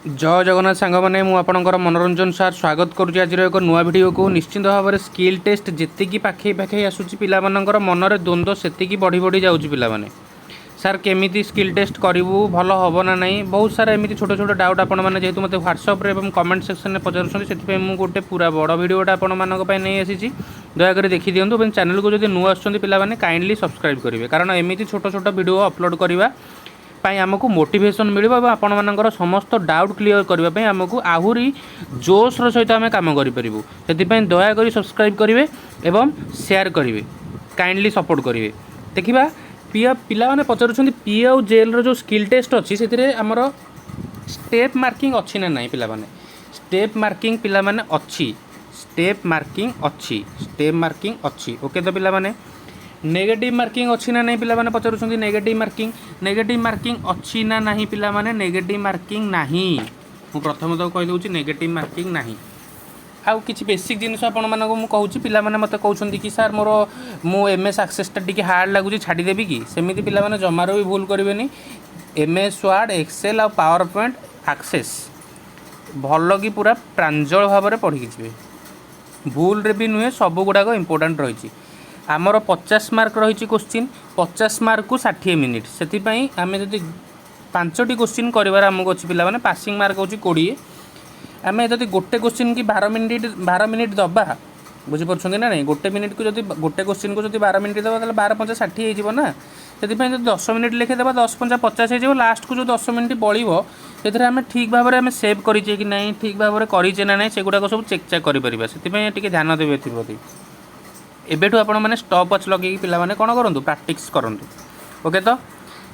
जय जगन्नाथ सांग मैंने मुझे मनोरंजन सार स्वागत करुँच आज एक नुआ भिड को निश्चिंत भाव में स्किल टेस्ट जी पाखे पाखे आसूँ पिला मनरे द्वंद्व से बढ़ी बढ़ी जाऊँच पाने सार केमी स्किल टेस्ट करूँ भल हम ना ना बहुत सारा एमती छोट छोट डाउट आपने जेहतु मत ह्वाट्सअप कमेंट सेक्शन में पचार मुझे गोटे पूरा बड़ भिडियोटा आपंपाई आसी दयाकोरी देखी दिंतु चैनल को जब नुआ आसने काइंडली सब्सक्राइब करेंगे कारण एमती छोट छोट भिडियो अपलोड करने आमको मोटिवेशन मिल आपर समस्त डाउट क्लीयर करने आमको आहरी जोशर सहित आम कम करूँ से दयाकोरी सब्सक्राइब करेंगे एवं शेयर करेंगे काइंडली सपोर्ट करेंगे देखा पिला माने पचारुछन पी आउ जेल जो स्किल टेस्ट अच्छी से आमर स्टेप मार्किंग अच्छी ना नहीं पिला माने स्टेप मार्किंग पिला माने अच्छी स्टेप मार्किंग अच्छी ओके तो पिला माने नेगेटिव मार्किंग अच्छी ना नहीं पिला माने पचारुछन नेगेटिव मार्किंग अच्छी ना नहीं पिला माने नेगेटिव मार्किंग नहीं मु प्रथम तो कहि दउची नेगेटिव मार्किंग नहीं आउ किसी बेसिक जिनिस आपण मानको मु कहूची पिला माने मते कहउछंती कि सर मोर मु एमएस एक्सेस टा टिके हार्ड लागुची छाडी देबी कि सेमिति पिला माने जमारो भी भूल करिवेनी एमएस वर्ड एक्सेल आ पावर पॉइंट एक्सेस भल कि पूरा प्रांजल भाव में पढ़ी जिवे भूल रे भी नुहे सब गुड़ाक इंपोर्टाट रही आमर 50 मार्क रही क्वेश्चन 50 मार्क को 60 मिनिट से आम जब 5टी क्वेश्चन करार आमको अच्छी पिला माने पासिंग मार्क हो 20 आम जब गोटे क्वेश्चन की 12 मिनिट दबा बुझीपार ना नहीं गोटे मिनिट को जब गोटे क्वेश्चन को जब 12 मिनिट दबा 12 5 60 हो से 10 मिनिट लिखिदेव 10 5 50 हो लास्ट को जो 10 मिनिट बड़ो से आम ठीक भाव में सेव करें कि ना ठीक भाव में करें ना से गुड़ाक सब चेक चेक करें से ध्यान देवे एप्रति एबेठू आपण मैंने स्टॉप वॉच लगे पिला माने कौन करूँ प्रैक्टिस करूँ ओके तो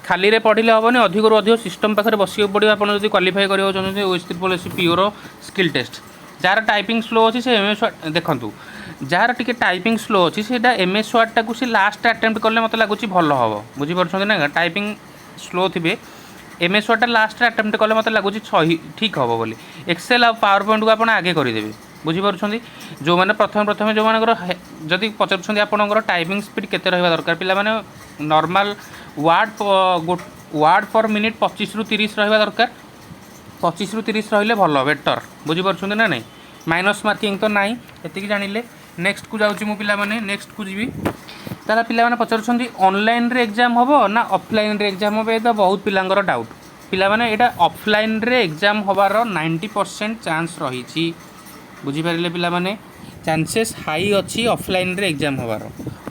खाली रे पढ़ले हेनी अधिक अधिक सिस्टम पाखे बस पड़ो आप क्वालिफाई करते ओएस पीओर स्किल टेस्ट जार टाइपिंग स्लो अच्छी से एमएस वर्ड देखूँ जार टी टाइपिंग स्लो अच्छी से एमएस वर्ड टाक लास्ट अटेम्प्ट कले मत लगुच भल हम बुझीपार ना टाइपिंग स्लो थे एमएस वर्ड लास्ट अटेम्प्ट कले मत लगुच ठीक हम बोली एक्सेल आ पावर पॉइंट को आप आगे करदेवे बुझीपार जो मैंने प्रथम जो मान जदि पचार आपंकर टाइपिंग स्पीड केते रहा दरकार पिला माने नॉर्मल वार्ड पर मिनिट 25 ରୁ 30 रहा दरकार 25 ରୁ 30 रहिले भल बेटर बुझीपार ना नहीं माइनस मार्किंग तो नाई एति जानिले नेक्स्ट को जाऊँ मु पिला माने नेक्स्ट को जीवी ताला पिला माने पचार ऑनलाइन रे एग्जाम होबो ना ऑफलाइन रे एग्जाम होबो ए तो बहुत पिलांगर डाउट पिला माने एटा ऑफलाइन रे एग्जाम होबार 90% चांस रही बुझीपारे पिला माने चांसेस हाई अच्छी ऑफलाइन रे एग्जाम होबार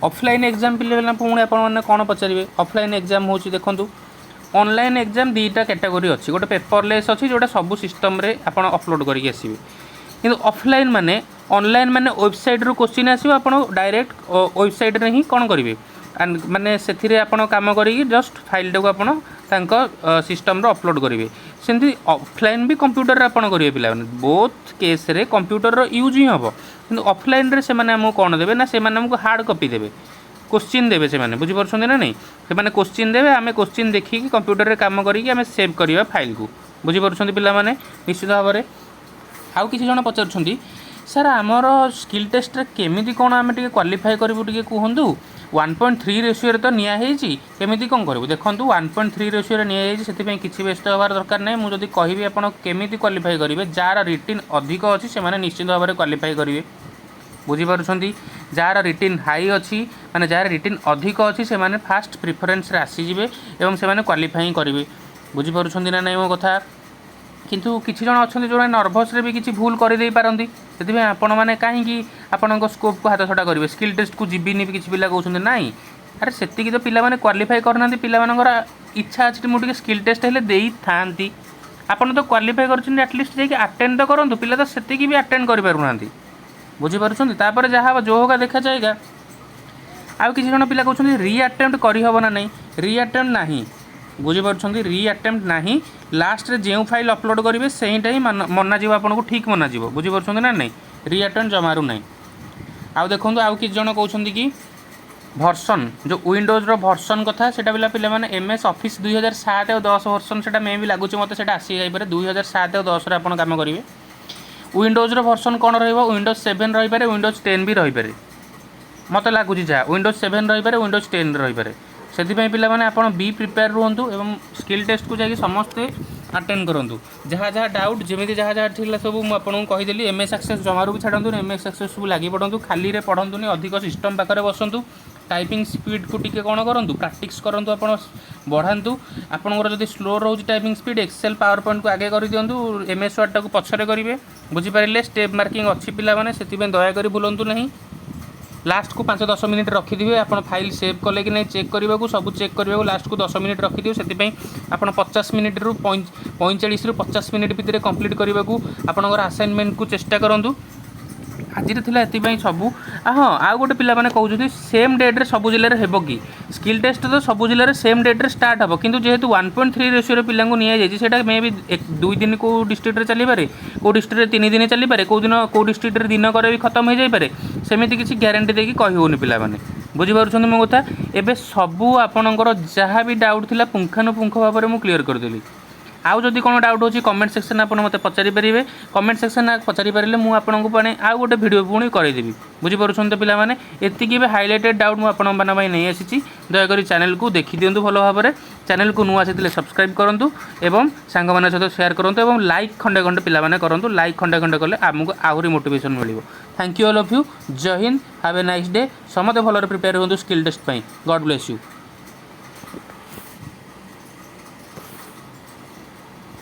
ऑफलाइन एग्जाम पिला पुणी आपने कौन पचारे ऑफलाइन एग्जाम हो देखूँ ऑनलाइन एग्जाम दुईटा कैटेगरी अच्छी गोटे पेपरलेस अच्छी जोटा सब सिस्टम रे आप अपलोड करके आसवे कि ऑफलाइन माने ऑनलाइन माने वेबसाइट रू क्वेश्चन आसो आप डायरेक्ट वेबसाइट रे ही कौन करेंगे माने से आपड़ कम कर जस्ट फाइल टाक आप सिस्टम रो अपलोड करेंगे सेमती ऑफलाइन भी कंप्यूटर आप करेंगे पिला बोथ केस रे कंप्यूटर यूज ही हम कि ऑफलाइन रे से आमको कौन देवे ना से आमको हार्ड कॉपी देवे क्वेश्चन देवे से बुझीपार ना नहीं से क्वेश्चन देवे आम क्वेश्चन देखिए कंप्यूटर रे काम करें सेव करवा फाइल को बुझीपार पिला निश्चित भाव में आउ किसी जन पचार सर आमर स्किल टेस्ट रे केमिति कौन आम टे क्वालिफाई करूँ टे कहतु 1.3 रेशियो तो नियाही केमिति कौन करूँ देखो 1.3 रेशियो नियाही से किसी व्यस्त हबार दरकार नहीं मुझे कहि आप केमिति क्वालिफाई करेंगे जार रिटिन अधिक अच्छी से निश्चित भाव में क्वालिफाई करेंगे बुझीपार जार रिटिन हाई अच्छी माने जार रिटिन अधिक अच्छी से फास्ट प्रिफरेन्स आसीजे और से क्वालिफाई करेंगे बुझीपार ना नहीं मो कथा किंतु किसी जन अच्छा जो नर्भस भी किसी भूल करदे पारती से आपण मैंने कहीं आपण स्कोप को हाथ छटा करेंगे स्किल टेस्ट को जीविनी भी किसी पिला कहते ना अरे से तो पिला क्वालिफाई करना पिला इच्छा अच्छी मुझे स्किल टेस्ट हेल्ले दे था आपड़ तो क्वालिफाई कर एटलिस्ट जाकि अटेंड तो करूँ पिला तो से भी अटेंड करें बुझीपार जहाँ जो होगा देखा जाएगा आउ किसी जन पिला कहते री अटेम्प्ट करहब ना नहीं री अटेम्प्ट ना बुझीपार री अटेम्प्ट ना लास्ट रे जो फाइल अपलोड करेंगे से ही मना जी आपको ठीक मना जी बुझीपार ना नहीं री अटेम्प्ट जमारू ना आउ देखो आउ किसी जन कहते कि भर्सन जो विंडोज भर्सन कथा से पिला माने एमएस ऑफिस 2007 और 10 भर्सन से मे भी लगुच मत से आसी जापे 2007 और 10 आप कम करेंगे विंडोज भर्सन कौन विंडोज 7 रही है विंडोज 10 भी रही है मत लगुच जहाँ विंडोज 7 रही है विंडोज 10 रही है से पिला माने आप बी प्रिपेयर रुहतु एवं स्किल टेस्ट को जाकि समस्ते ଆଟେଣ୍ଡ କରନ୍ତୁ। ଯାହା ଯାହା ଡାଉଟ୍ ଯେମିତି ଯାହା ଯାହା ଥିଲା ସବୁ ମୁଁ ଆପଣଙ୍କୁ କହିଦେଲି। MS ଆକ୍ସେସ୍ ଜମାରୁ ବି ଛାଡ଼ନ୍ତୁନି, MS ଆକ୍ସେସ୍ ସବୁ ଲାଗି ପଡ଼ନ୍ତୁ, ଖାଲିରେ ପଢ଼ନ୍ତୁନି, ଅଧିକ ସିଷ୍ଟମ୍ ପାଖରେ ବସନ୍ତୁ। टाइपिंग स्पीड को टिके कौन करूँ प्रैक्टिस करूँ ଆପଣ बढ़ातु। आपंकर जब स्लो रोज typing speed Excel PowerPoint को आगे कर दिंतु, MS वर्ड टाक पछरे करेंगे बुझीपारे। स्टेप मार्किंग अच्छी पिलाने से दयाक भूलु ना। लास्ट को 5-10 मिनट रखिदे आप फाइल सेव कले कि नहीं चेक करने को, सब चेक करने को लास्ट को 10 मिनट रखिदे से आप 50 मिनट रु 45 रु 50 मिनट भितर कंप्लीट करने को आपंकर असाइनमेंट को चेष्टा करूँ। आज सबू हाँ आउ गोटे पिला माने कहते सेम डेट्रे सब जिले में हो कि स्किल टेस्ट तो सब जिले में सेम डेट्रे स्टार्ट हे कि जेहेतु 1.3 रेशियो पिला नि मे भी 2 दिन को डिस्ट्रिक्ट चली पारे, कौ डिस्ट्रिक्ट 3 दिन चली पारे, कौ दिन कौ डिस्ट्रिक्ट दिन करे भी खत्म हो जाए सेमती किसी ग्यारंटी देकी कहूनी पिला माने बुझीपार मो कथा। एबे सबू आपणकर जहाँ भी डाउट थिला पुंखानुपुंख भाव में क्लीयर करदेली। आउ जदि कौन डाउट होची कमेंट सेक्शन आप मत पचारि पारे, कमेंट सेक्शन पचारि पारे मुझे आपको पाने आउ गोटे वीडियो पुणी करदेवी बुझीपार तो पिलाने। एतिकी हाइलाइटेड डाउट मुझे नहीं आसी, दयाकोरी चैनल को देखी दिंतु भल भाव में। चैनल को नुआ आसी सब्सक्राइब करूँ एवं सांग मान सहित शेयर करूँ और लाइक खंडे खंडे पिलाने करूँ। लाइक खंडे खंडे कले आमको आहरी मोटिवेशन मिल। Thank you all of you. जय हिंद, हैव ए नाइस डे। समस्त भल प्रिपेयर हो skill test. God bless you.